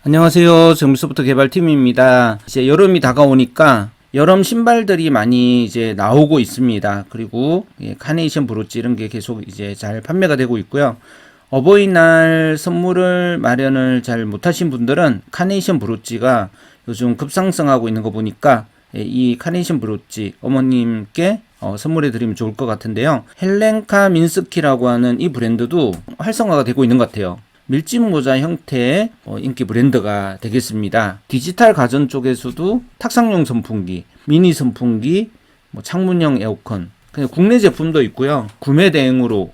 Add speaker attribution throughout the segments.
Speaker 1: 안녕하세요. 정비소프트 개발팀입니다. 이제 여름이 다가오니까 여름 신발들이 많이 이제 나오고 있습니다. 그리고 카네이션 브로치 이런 게 계속 이제 잘 판매가 되고 있고요. 어버이날 선물을 마련을 잘 못하신 분들은 카네이션 브로치가 요즘 급상승하고 있는 거 보니까 이 카네이션 브로치 어머님께 선물해 드리면 좋을 것 같은데요. 헬렌카 민스키라고 하는 이 브랜드도 활성화가 되고 있는 것 같아요. 밀짚 모자 형태의 인기 브랜드가 되겠습니다. 디지털 가전 쪽에서도 탁상용 선풍기, 미니 선풍기, 창문형 에어컨, 그냥 국내 제품도 있고요. 구매 대행으로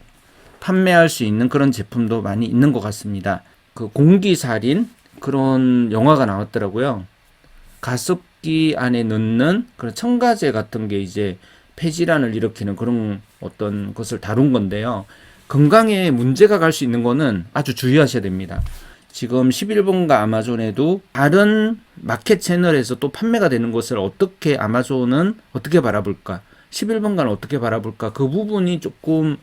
Speaker 1: 판매할 수 있는 그런 제품도 많이 있는 것 같습니다. 그 공기살인 그런 영화가 나왔더라고요. 가습기 안에 넣는 그런 첨가제 같은 게 이제 폐질환을 일으키는 그런 어떤 것을 다룬 건데요. 건강에 문제가 갈 수 있는 거는 아주 주의하셔야 됩니다. 지금 11번가 아마존에도 다른 마켓 채널에서 또 판매가 되는 것을 어떻게 아마존은 어떻게 바라볼까? 11번가는 어떻게 바라볼까? 그 부분이 조금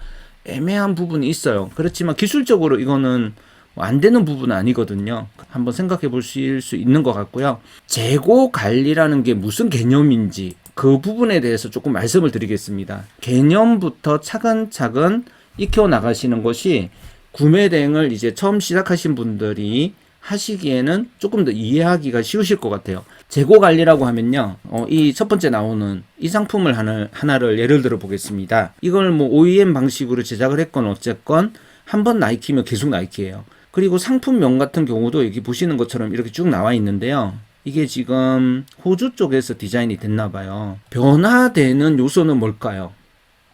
Speaker 1: 애매한 부분이 있어요. 그렇지만 기술적으로 이거는 안 되는 부분은 아니거든요. 한번 생각해 보실 수 있는 것 같고요. 재고 관리라는 게 무슨 개념인지 그 부분에 대해서 조금 말씀을 드리겠습니다. 개념부터 차근차근 익혀 나가시는 것이 구매 대행을 이제 처음 시작하신 분들이 하시기에는 조금 더 이해하기가 쉬우실 것 같아요. 재고 관리라고 하면요, 이 첫 번째 나오는 이 상품을 하나를 예를 들어 보겠습니다. 이걸 뭐 OEM 방식으로 제작을 했건 어쨌건 한번 나이키면 계속 나이키예요. 그리고 상품명 같은 경우도 여기 보시는 것처럼 이렇게 쭉 나와 있는데요. 이게 지금 호주 쪽에서 디자인이 됐나 봐요. 변화되는 요소는 뭘까요?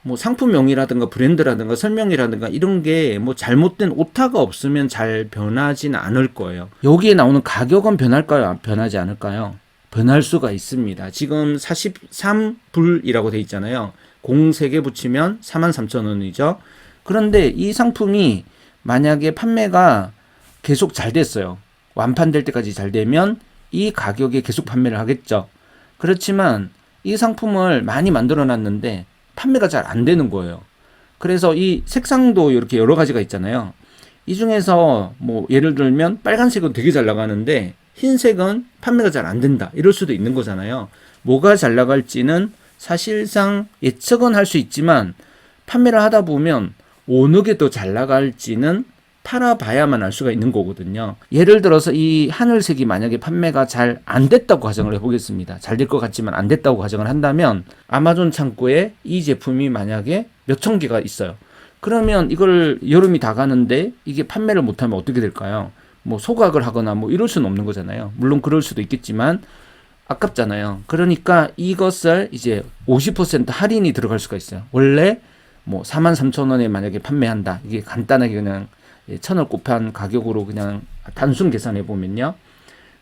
Speaker 1: 뭐 상품명이라든가 브랜드라든가 설명이라든가 이런 게 뭐 잘못된 오타가 없으면 잘 변하지는 않을 거예요. 여기에 나오는 가격은 변할까요? 변하지 않을까요? 변할 수가 있습니다. 지금 43불이라고 돼 있잖아요. 03개 붙이면 43,000원이죠. 그런데 이 상품이 만약에 판매가 계속 잘 됐어요. 완판될 때까지 잘 되면 이 가격에 계속 판매를 하겠죠. 그렇지만 이 상품을 많이 만들어 놨는데 판매가 잘 안 되는 거예요. 그래서 이 색상도 이렇게 여러 가지가 있잖아요. 이 중에서 뭐 예를 들면 빨간색은 되게 잘 나가는데 흰색은 판매가 잘 안 된다. 이럴 수도 있는 거잖아요. 뭐가 잘 나갈지는 사실상 예측은 할 수 있지만 판매를 하다 보면 어느 게 더 잘 나갈지는 팔아봐야만 알 수가 있는 거거든요. 예를 들어서 이 하늘색이 만약에 판매가 잘 안 됐다고 가정을 해보겠습니다. 잘 될 것 같지만 안 됐다고 가정을 한다면 아마존 창고에 이 제품이 만약에 몇천 개가 있어요. 그러면 이걸 여름이 다 가는데 이게 판매를 못하면 어떻게 될까요? 뭐 소각을 하거나 뭐 이럴 수는 없는 거잖아요. 물론 그럴 수도 있겠지만 아깝잖아요. 그러니까 이것을 이제 50% 할인이 들어갈 수가 있어요. 원래 뭐 43,000원에 만약에 판매한다. 이게 간단하게 그냥 1,000원 곱한 가격으로 그냥 단순 계산해 보면요.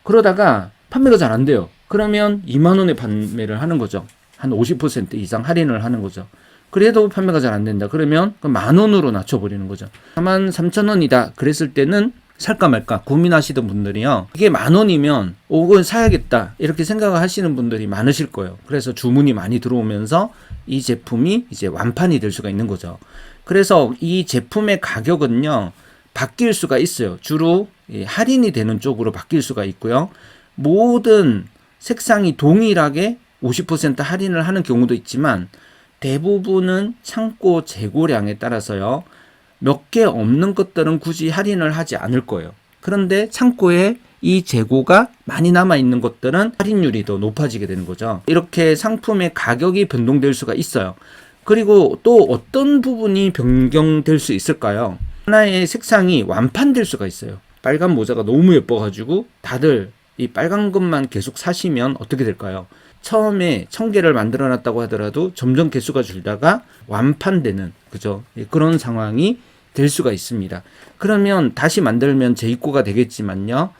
Speaker 1: 그러다가 판매가 잘 안 돼요. 그러면 20,000원에 판매를 하는 거죠. 한 50% 이상 할인을 하는 거죠. 그래도 판매가 잘 안 된다. 그러면 10,000원으로 낮춰버리는 거죠. 43,000원이다. 그랬을 때는 살까 말까 고민하시던 분들이요. 이게 10,000원이면 이건 사야겠다. 이렇게 생각을 하시는 분들이 많으실 거예요. 그래서 주문이 많이 들어오면서 이 제품이 이제 완판이 될 수가 있는 거죠. 그래서 이 제품의 가격은요. 바뀔 수가 있어요. 주로 할인이 되는 쪽으로 바뀔 수가 있고요. 모든 색상이 동일하게 50% 할인을 하는 경우도 있지만 대부분은 창고 재고량에 따라서요. 몇 개 없는 것들은 굳이 할인을 하지 않을 거예요. 그런데 창고에 이 재고가 많이 남아있는 것들은 할인율이 더 높아지게 되는 거죠. 이렇게 상품의 가격이 변동될 수가 있어요. 그리고 또 어떤 부분이 변경될 수 있을까요? 하나의 색상이 완판될 수가 있어요. 빨간 모자가 너무 예뻐가지고 다들 이 빨간 것만 계속 사시면 어떻게 될까요? 처음에 1,000개를 만들어 놨다고 하더라도 점점 개수가 줄다가 완판되는 그죠? 그런 상황이 될 수가 있습니다. 그러면 다시 만들면 재입고가 되겠지만요.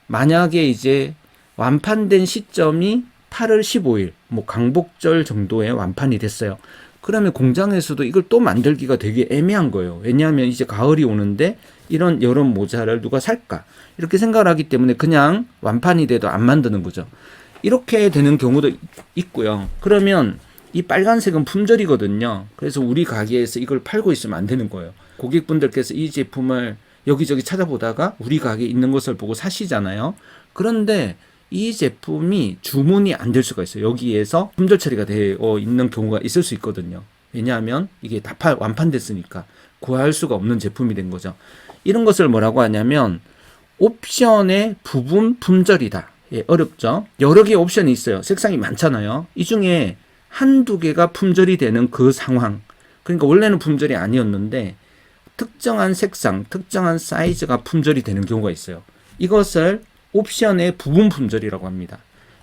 Speaker 1: 만약에 이제 완판된 시점이 8월 15일 뭐 광복절 정도에 완판이 됐어요. 그러면 공장에서도 이걸 또 만들기가 되게 애매한 거예요. 왜냐하면 이제 가을이 오는데 이런 여름 모자를 누가 살까? 이렇게 생각을 하기 때문에 그냥 완판이 돼도 안 만드는 거죠. 이렇게 되는 경우도 있고요. 그러면 이 빨간색은 품절이거든요. 그래서 우리 가게에서 이걸 팔고 있으면 안 되는 거예요. 고객분들께서 이 제품을 여기저기 찾아보다가 우리 가게에 있는 것을 보고 사시잖아요. 그런데 이 제품이 주문이 안 될 수가 있어요. 여기에서 품절 처리가 되어 있는 경우가 있을 수 있거든요. 왜냐하면 이게 다 완판됐으니까 구할 수가 없는 제품이 된 거죠. 이런 것을 뭐라고 하냐면 옵션의 부분 품절이다. 예, 어렵죠? 여러 개의 옵션이 있어요. 색상이 많잖아요. 이 중에 한두 개가 품절이 되는 그 상황. 그러니까 원래는 품절이 아니었는데 특정한 색상, 특정한 사이즈가 품절이 되는 경우가 있어요. 이것을 옵션의 부분 품절이라고 합니다.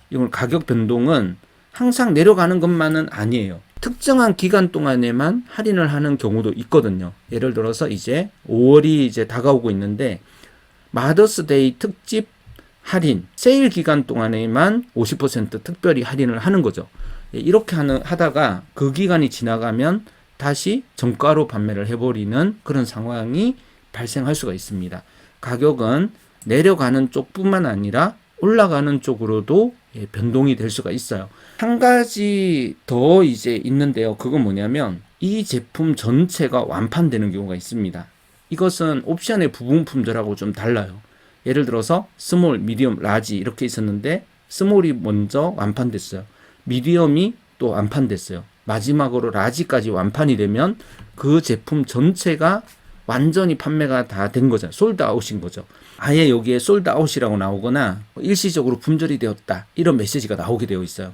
Speaker 1: 이건 가격 변동은 항상 내려가는 것만은 아니에요. 특정한 기간 동안에만 할인을 하는 경우도 있거든요. 예를 들어서 이제 5월이 이제 다가오고 있는데 마더스데이 특집 할인, 세일 기간 동안에만 50% 특별히 할인을 하는 거죠. 이렇게 하다가 그 기간이 지나가면 다시 정가로 판매를 해버리는 그런 상황이 발생할 수가 있습니다. 가격은 내려가는 쪽뿐만 아니라 올라가는 쪽으로도 변동이 될 수가 있어요. 한 가지 더 이제 있는데요. 그건 뭐냐면 이 제품 전체가 완판되는 경우가 있습니다. 이것은 옵션의 부분 품절하고 좀 달라요. 예를 들어서 스몰, 미디엄, 라지 이렇게 있었는데 스몰이 먼저 완판됐어요. 미디엄이 또 완판됐어요. 마지막으로 라지까지 완판이 되면 그 제품 전체가 완전히 판매가 다 된 거죠. 솔드아웃인 거죠. 아예 여기에 솔드아웃이라고 나오거나 일시적으로 품절이 되었다 이런 메시지가 나오게 되어 있어요.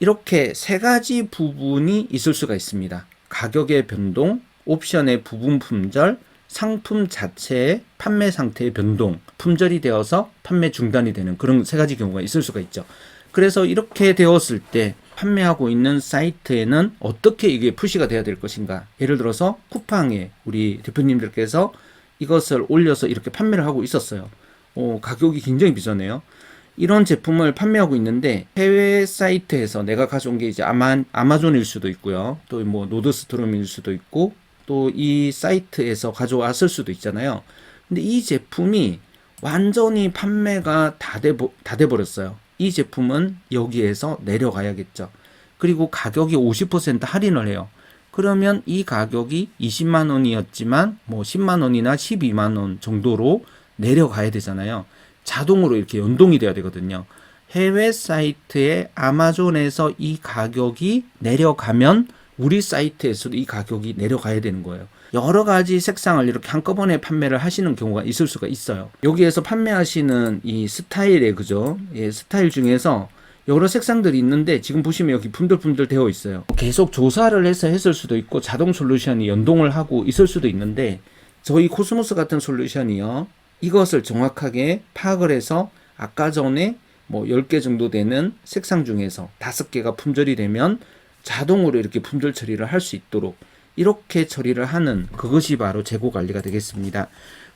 Speaker 1: 이렇게 세 가지 부분이 있을 수가 있습니다. 가격의 변동, 옵션의 부분 품절, 상품 자체의 판매 상태의 변동, 품절이 되어서 판매 중단이 되는 그런 세 가지 경우가 있을 수가 있죠. 그래서 이렇게 되었을 때 판매하고 있는 사이트에는 어떻게 이게 푸시가 돼야 될 것인가. 예를 들어서 쿠팡에 우리 대표님들께서 이것을 올려서 이렇게 판매를 하고 있었어요. 가격이 굉장히 비싸네요. 이런 제품을 판매하고 있는데 해외 사이트에서 내가 가져온 게 이제 아마존일 수도 있고요. 또 뭐 노드스트롬일 수도 있고 또 이 사이트에서 가져왔을 수도 있잖아요. 근데 이 제품이 완전히 판매가 다 돼버렸어요. 이 제품은 여기에서 내려가야겠죠. 그리고 가격이 50% 할인을 해요. 그러면 이 가격이 20만 원이었지만 뭐 10만 원이나 12만 원 정도로 내려가야 되잖아요. 자동으로 이렇게 연동이 돼야 되거든요. 해외 사이트의 아마존에서 이 가격이 내려가면 우리 사이트에서도 이 가격이 내려가야 되는 거예요. 여러 가지 색상을 이렇게 한꺼번에 판매를 하시는 경우가 있을 수가 있어요. 여기에서 판매하시는 이 스타일에 그죠? 예, 스타일 중에서 여러 색상들이 있는데 지금 보시면 여기 분들분들 되어 있어요. 계속 조사를 해서 했을 수도 있고 자동 솔루션이 연동을 하고 있을 수도 있는데 저희 코스모스 같은 솔루션이요. 이것을 정확하게 파악을 해서 아까 전에 뭐 10개 정도 되는 색상 중에서 5개가 품절이 되면 자동으로 이렇게 품절 처리를 할 수 있도록 이렇게 처리를 하는 그것이 바로 재고 관리가 되겠습니다.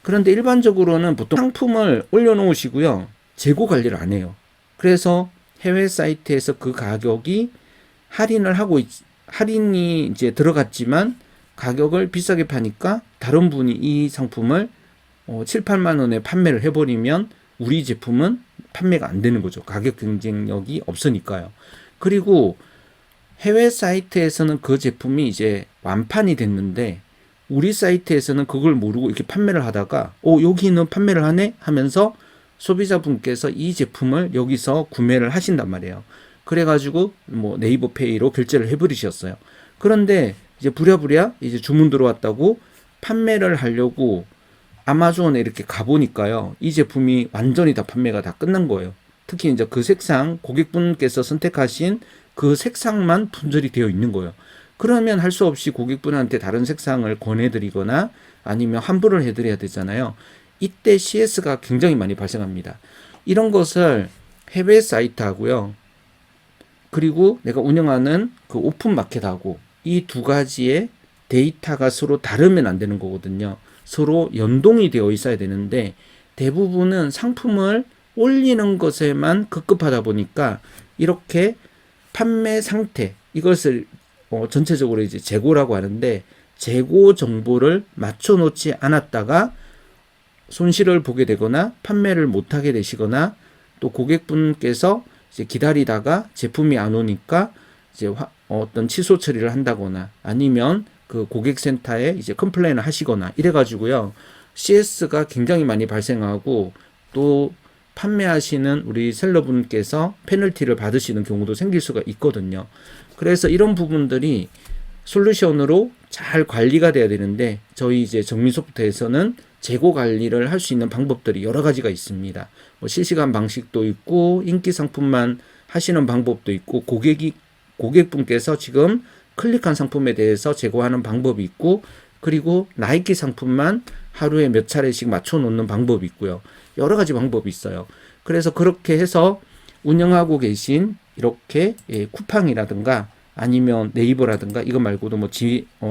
Speaker 1: 그런데 일반적으로는 보통 상품을 올려놓으시고요. 재고 관리를 안 해요. 그래서 해외 사이트에서 그 가격이 할인이 이제 들어갔지만 가격을 비싸게 파니까 다른 분이 이 상품을 7, 8만 원에 판매를 해버리면 우리 제품은 판매가 안 되는 거죠. 가격 경쟁력이 없으니까요. 그리고 해외 사이트에서는 그 제품이 이제 완판이 됐는데 우리 사이트에서는 그걸 모르고 이렇게 판매를 하다가 여기는 판매를 하네 하면서 소비자분께서 이 제품을 여기서 구매를 하신단 말이에요. 그래가지고 뭐 네이버 페이로 결제를 해버리셨어요. 그런데 이제 부랴부랴 이제 주문 들어왔다고 판매를 하려고 아마존에 이렇게 가보니까요. 이 제품이 완전히 다 판매가 다 끝난 거예요. 특히 이제 그 색상 고객분께서 선택하신 그 색상만 품절이 되어 있는 거예요. 그러면 할 수 없이 고객분한테 다른 색상을 권해드리거나 아니면 환불을 해드려야 되잖아요. 이때 CS가 굉장히 많이 발생합니다. 이런 것을 해외 사이트하고요. 그리고 내가 운영하는 그 오픈마켓하고 이 두 가지의 데이터가 서로 다르면 안 되는 거거든요. 서로 연동이 되어 있어야 되는데 대부분은 상품을 올리는 것에만 급급하다 보니까 이렇게 판매 상태 이것을 전체적으로 이제 재고라고 하는데 재고 정보를 맞춰 놓지 않았다가 손실을 보게 되거나 판매를 못하게 되시거나 또 고객분께서 이제 기다리다가 제품이 안 오니까 이제 어떤 취소 처리를 한다거나 아니면 그 고객센터에 이제 컴플레인을 하시거나 이래가지고요 CS가 굉장히 많이 발생하고 또 판매하시는 우리 셀러분께서 페널티를 받으시는 경우도 생길 수가 있거든요. 그래서 이런 부분들이 솔루션으로 잘 관리가 돼야 되는데 저희 이제 정미소프트에서는 재고 관리를 할 수 있는 방법들이 여러 가지가 있습니다. 뭐 실시간 방식도 있고 인기 상품만 하시는 방법도 있고 고객분께서 지금 클릭한 상품에 대해서 재고하는 방법이 있고 그리고 나이키 상품만 하루에 몇 차례씩 맞춰 놓는 방법이 있고요. 여러 가지 방법이 있어요. 그래서 그렇게 해서 운영하고 계신 이렇게 쿠팡이라든가 아니면 네이버라든가 이거 말고도 뭐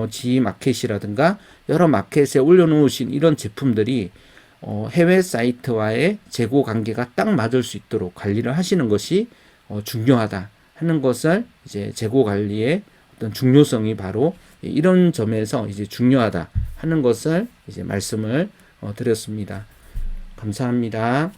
Speaker 1: 지마켓이라든가 여러 마켓에 올려놓으신 이런 제품들이 해외 사이트와의 재고 관계가 딱 맞을 수 있도록 관리를 하시는 것이 중요하다 하는 것을 이제 재고 관리의 어떤 중요성이 바로 이런 점에서 이제 중요하다 하는 것을 이제 말씀을 드렸습니다. 감사합니다.